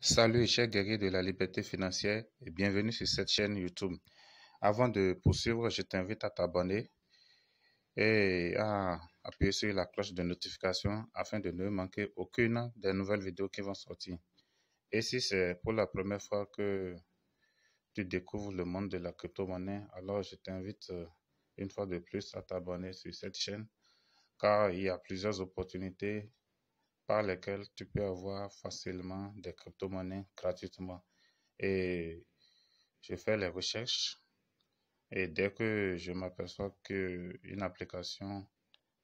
Salut chers guerriers de la liberté financière et bienvenue sur cette chaîne YouTube. Avant de poursuivre, je t'invite à t'abonner et à appuyer sur la cloche de notification afin de ne manquer aucune des nouvelles vidéos qui vont sortir. Et si c'est pour la première fois que tu découvres le monde de la crypto-monnaie, alors je t'invite une fois de plus à t'abonner sur cette chaîne car il y a plusieurs opportunités par lesquelles tu peux avoir facilement des crypto-monnaies gratuitement. Et je fais les recherches et dès que je m'aperçois qu'une application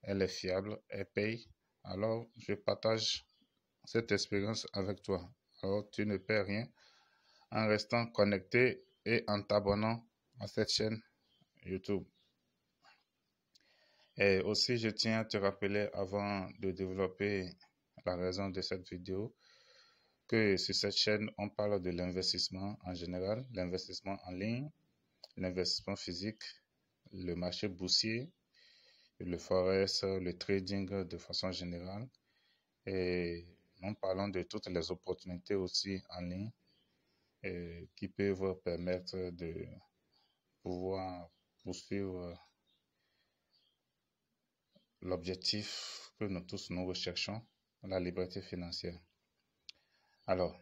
elle est fiable, elle paye, alors je partage cette expérience avec toi. Alors tu ne perds rien en restant connecté et en t'abonnant à cette chaîne YouTube. Et aussi, je tiens à te rappeler avant de développer la raison de cette vidéo que sur cette chaîne, on parle de l'investissement en général, l'investissement en ligne, l'investissement physique, le marché boursier, le forex, le trading de façon générale. Et nous parlons de toutes les opportunités aussi en ligne qui peuvent permettre de pouvoir poursuivre l'objectif que nous tous nous recherchons, la liberté financière. Alors,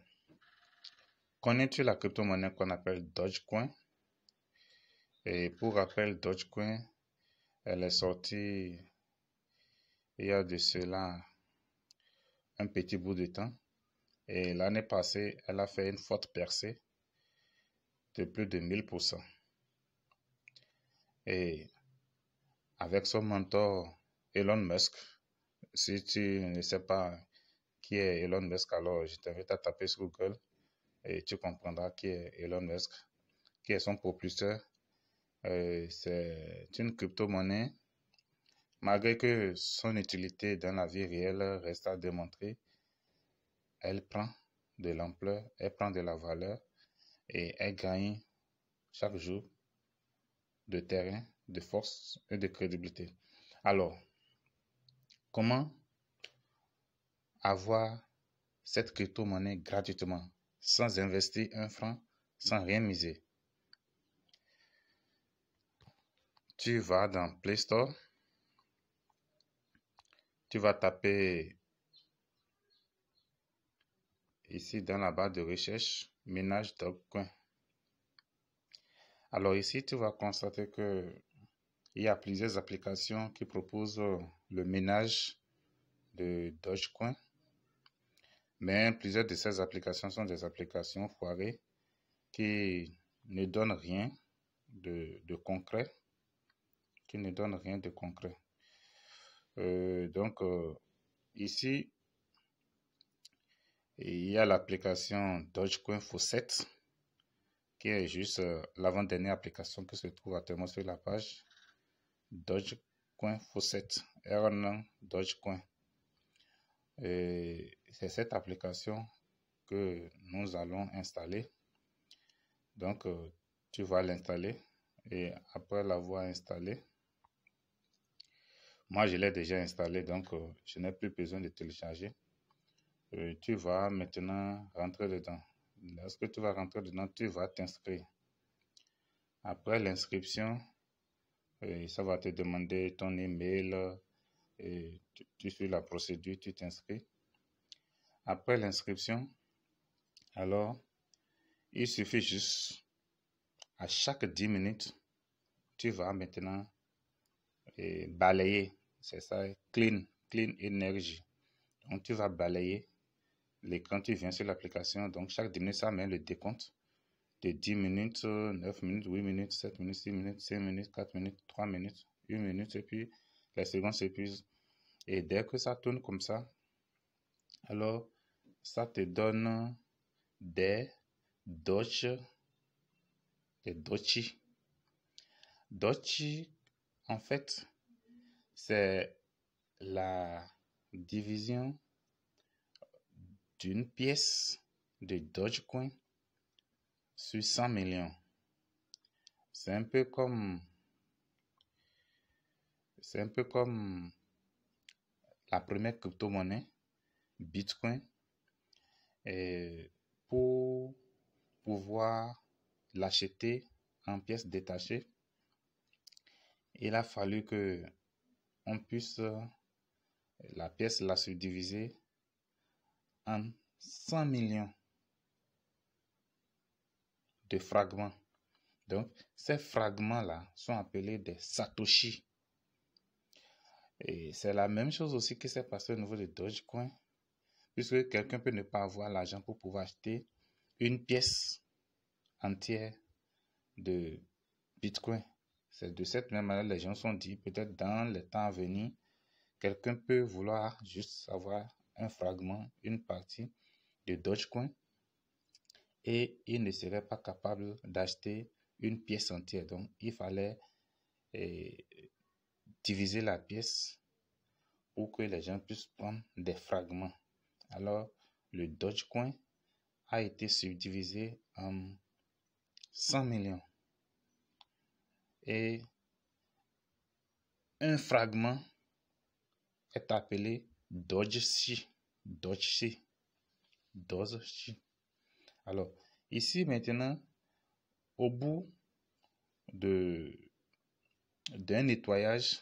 connais-tu la crypto-monnaie qu'on appelle Dogecoin? Et pour rappel, Dogecoin, elle est sortie il y a de cela un petit bout de temps. Et l'année passée, elle a fait une forte percée de plus de 1000%. Et avec son mentor Elon Musk, si tu ne sais pas qui est Elon Musk, alors je t'invite à taper sur Google et tu comprendras qui est Elon Musk, qui est son propulseur. C'est une crypto-monnaie. Malgré que son utilité dans la vie réelle reste à démontrer, elle prend de l'ampleur, elle prend de la valeur et elle gagne chaque jour de terrain, de force et de crédibilité. Alors, comment avoir cette crypto-monnaie gratuitement, sans investir un franc, sans rien miser? Tu vas dans Play Store, tu vas taper ici dans la barre de recherche, minage Dogecoin. Alors ici, tu vas constater que il y a plusieurs applications qui proposent le minage de Dogecoin. Mais plusieurs de ces applications sont des applications foirées qui ne donnent rien de concret. Qui ne donnent rien de concret. Donc, ici, il y a l'application Dogecoin Faucet, qui est juste l'avant-dernière application qui se trouve actuellement sur la page. Dogecoin Faucet, R9 Dogecoin. Et c'est cette application que nous allons installer. Donc, tu vas l'installer et après l'avoir installé, moi je l'ai déjà installé, donc je n'ai plus besoin de télécharger. Tu vas maintenant rentrer dedans. Lorsque tu vas rentrer dedans, tu vas t'inscrire. Après l'inscription, ça va te demander ton email et tu suis la procédure, tu t'inscris. Après l'inscription, alors, il suffit juste à chaque 10 minutes, tu vas maintenant balayer. C'est ça, clean energy. Donc, tu vas balayer l'écran, tu viens sur l'application. Donc, chaque 10 minutes, ça met le décompte de 10 minutes, 9 minutes, 8 minutes, 7 minutes, 6 minutes, 5 minutes, 4 minutes, 3 minutes, 1 minute, et puis les secondes s'épuisent. Et dès que ça tourne comme ça, alors, ça te donne des Dochi. Dochi, en fait, c'est la division d'une pièce de Dogecoin sur 100 millions. C'est un peu comme la première crypto-monnaie, Bitcoin. Et pour pouvoir l'acheter en pièces détachées, il a fallu que on puisse la subdiviser en 100 millions de fragments. Donc, ces fragments-là sont appelés des Satoshi. Et c'est la même chose aussi qui s'est passé au niveau de Dogecoin, puisque quelqu'un peut ne pas avoir l'argent pour pouvoir acheter une pièce entière de Bitcoin. C'est de cette même manière les gens se sont dit, peut-être dans les temps à venir, quelqu'un peut vouloir juste avoir un fragment, une partie de Dogecoin, et il ne serait pas capable d'acheter une pièce entière. Donc, il fallait diviser la pièce pour que les gens puissent prendre des fragments. Alors, le Dogecoin a été subdivisé en 100 millions. Et un fragment est appelé Dogeshi. Dogeshi. Alors, ici maintenant, au bout d'un nettoyage,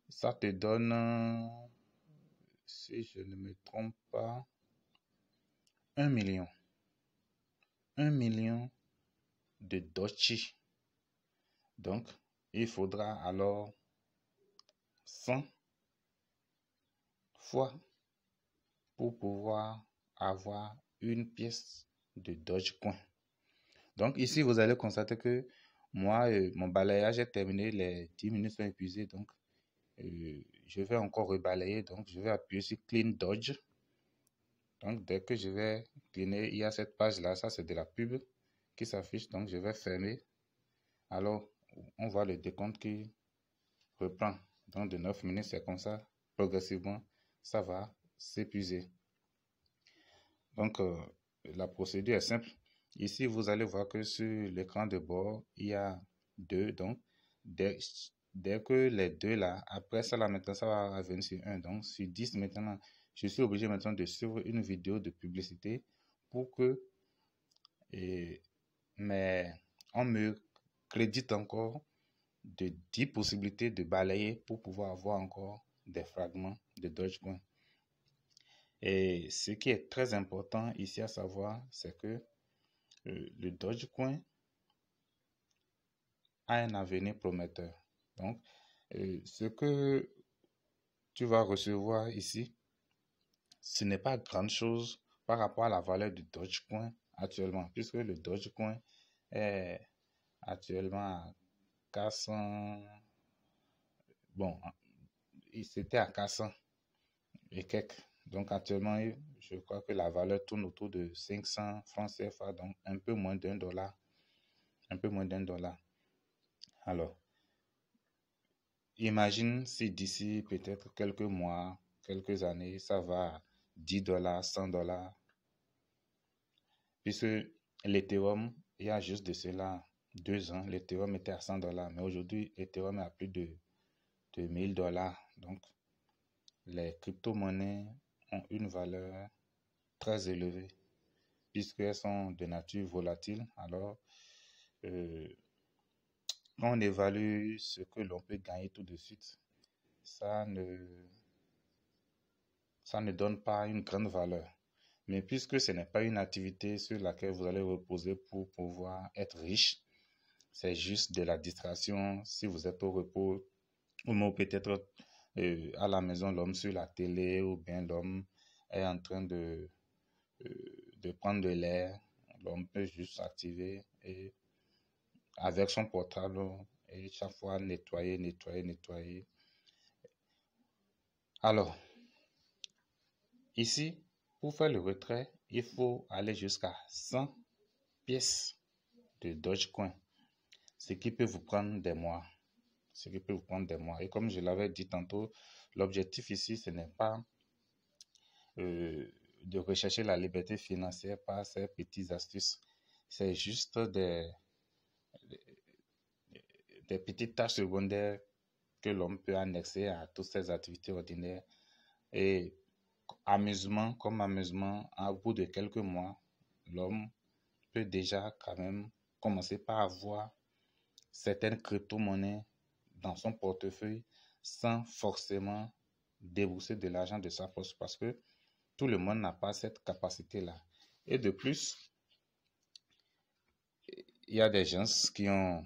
ça te donne, si je ne me trompe pas, 1 million. 1 million de Dogeshi. Donc, il faudra alors 100 fois pour pouvoir avoir une pièce de Dogecoin. Donc, ici, vous allez constater que moi, mon balayage est terminé, les 10 minutes sont épuisées. Donc, je vais encore rebalayer. Donc, je vais appuyer sur Clean Dodge. Donc, dès que je vais cleaner, il y a cette page-là. Ça, c'est de la pub qui s'affiche. Donc, je vais fermer. Alors, on voit le décompte qui reprend. Donc, de 9 minutes, c'est comme ça. Progressivement, ça va s'épuiser. Donc, la procédure est simple. Ici, vous allez voir que sur l'écran de bord, il y a 2. Donc, dès que les 2 là, après ça, là, maintenant, ça va revenir sur 1. Donc, sur 10 maintenant, je suis obligé maintenant de suivre une vidéo de publicité pour que on me crédite encore de 10 possibilités de balayer pour pouvoir avoir encore des fragments de Dogecoin. Et ce qui est très important ici à savoir, c'est que le Dogecoin a un avenir prometteur. Donc, ce que tu vas recevoir ici, ce n'est pas grand chose par rapport à la valeur du Dogecoin actuellement, puisque le Dogecoin est actuellement à 400. Bon, c'était à 400 et quelques. Donc, actuellement, je crois que la valeur tourne autour de 500 francs CFA, donc un peu moins d'$1. Un peu moins d'$1. Alors, imagine si d'ici peut-être quelques mois, quelques années, ça va à $10, $100. Puisque l'Ethereum, il y a juste de cela 2 ans, l'Ethereum était à $100. Mais aujourd'hui, l'Ethereum est à plus de $1000. Donc, les crypto-monnaies ont une valeur très élevée puisqu'elles sont de nature volatile. Alors, quand on évalue ce que l'on peut gagner tout de suite, ça ne donne pas une grande valeur. Mais puisque ce n'est pas une activité sur laquelle vous allez reposer pour pouvoir être riche, c'est juste de la distraction. Si vous êtes au repos, ou peut-être à la maison, l'homme sur la télé, ou bien l'homme est en train de prendre de l'air, l'homme peut juste s'activer et avec son portable et chaque fois nettoyer. Alors, ici, pour faire le retrait, il faut aller jusqu'à 100 pièces de Dogecoin, ce qui peut vous prendre des mois. Et comme je l'avais dit tantôt, l'objectif ici, ce n'est pas de rechercher la liberté financière par ces petites astuces. C'est juste des petites tâches secondaires que l'homme peut annexer à toutes ses activités ordinaires. Et amusement, au bout de quelques mois, l'homme peut déjà quand même commencer par avoir certaines crypto-monnaies dans son portefeuille sans forcément débourser de l'argent de sa poche parce que tout le monde n'a pas cette capacité-là. Et de plus, il y a des gens qui ont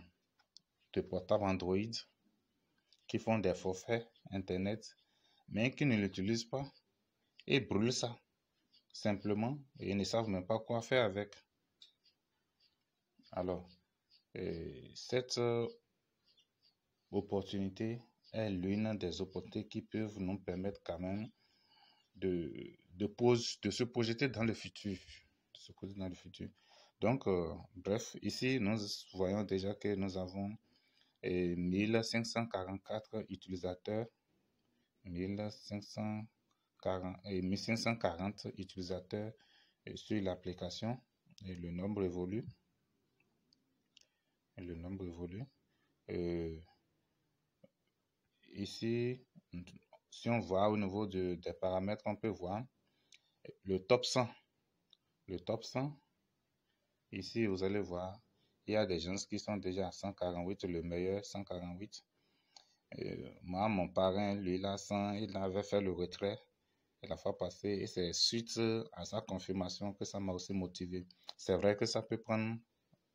des portables Android, qui font des forfaits Internet, mais qui ne l'utilisent pas et brûlent ça simplement et ne savent même pas quoi faire avec. Alors, cette opportunité est l'une des opportunités qui peuvent nous permettre quand même de se projeter dans le futur. Donc, bref, ici, nous voyons déjà que nous avons 1544 utilisateurs, 1540 utilisateurs sur l'application et le nombre évolue. Ici, si on voit au niveau des paramètres, on peut voir le top 100. Le top 100, ici, vous allez voir, il y a des gens qui sont déjà à 148, le meilleur 148. Moi, mon parrain, lui, là, 100, il avait fait le retrait la fois passée et c'est suite à sa confirmation que ça m'a aussi motivé. C'est vrai que ça peut prendre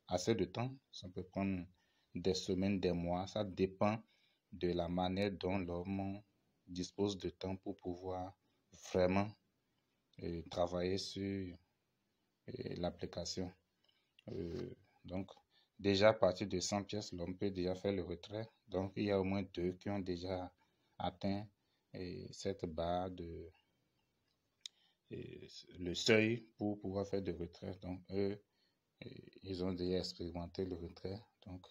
assez de temps, ça peut prendre des semaines, des mois, ça dépend de la manière dont l'homme dispose de temps pour pouvoir vraiment travailler sur l'application. Donc, déjà à partir de 100 pièces, l'homme peut déjà faire le retrait. Donc, il y a au moins 2 qui ont déjà atteint cette barre le seuil pour pouvoir faire de retrait. Donc, eux, ils ont déjà expérimenté le retrait. Donc,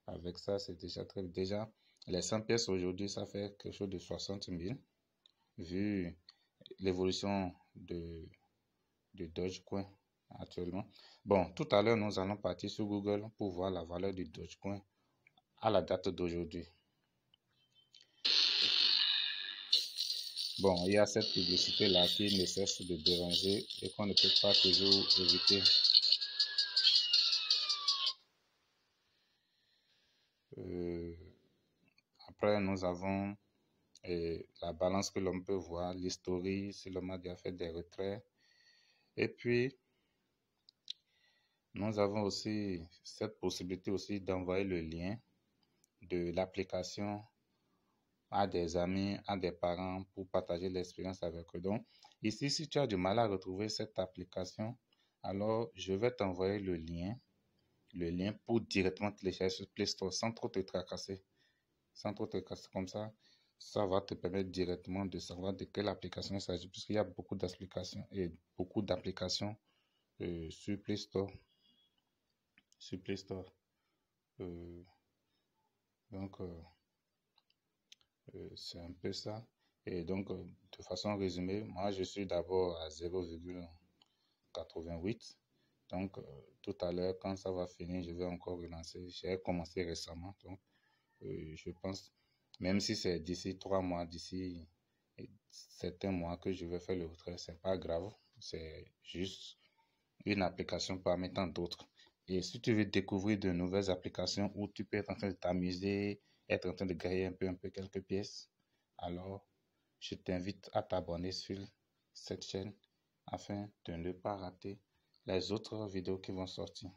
avec ça, c'est déjà très... Déjà, les 100 pièces aujourd'hui, ça fait quelque chose de 60 000, vu l'évolution de Dogecoin actuellement. Bon, tout à l'heure, nous allons partir sur Google pour voir la valeur du Dogecoin à la date d'aujourd'hui. Bon, il y a cette publicité-là qui ne cesse de déranger et qu'on ne peut pas toujours éviter. Après, nous avons la balance que l'on peut voir, l'historique, si l'homme a déjà fait des retraits. Et puis, nous avons aussi cette possibilité aussi d'envoyer le lien de l'application à des amis, à des parents pour partager l'expérience avec eux. Donc, ici, si tu as du mal à retrouver cette application, alors je vais t'envoyer le lien pour directement télécharger sur Play Store sans trop te tracasser. Comme ça, ça va te permettre directement de savoir de quelle application il s'agit, puisqu'il y a beaucoup d'applications sur Play Store. Donc, c'est un peu ça. Et donc, de façon résumée, moi, je suis d'abord à 0,88. Donc, tout à l'heure, quand ça va finir, je vais encore relancer. J'ai commencé récemment. Donc, je pense, même si c'est d'ici 3 mois, d'ici certains mois que je vais faire le retrait, c'est pas grave. C'est juste une application parmi tant d'autres. Et si tu veux découvrir de nouvelles applications où tu peux être en train de t'amuser, être en train de gagner un peu quelques pièces, alors je t'invite à t'abonner sur cette chaîne afin de ne pas rater les autres vidéos qui vont sortir.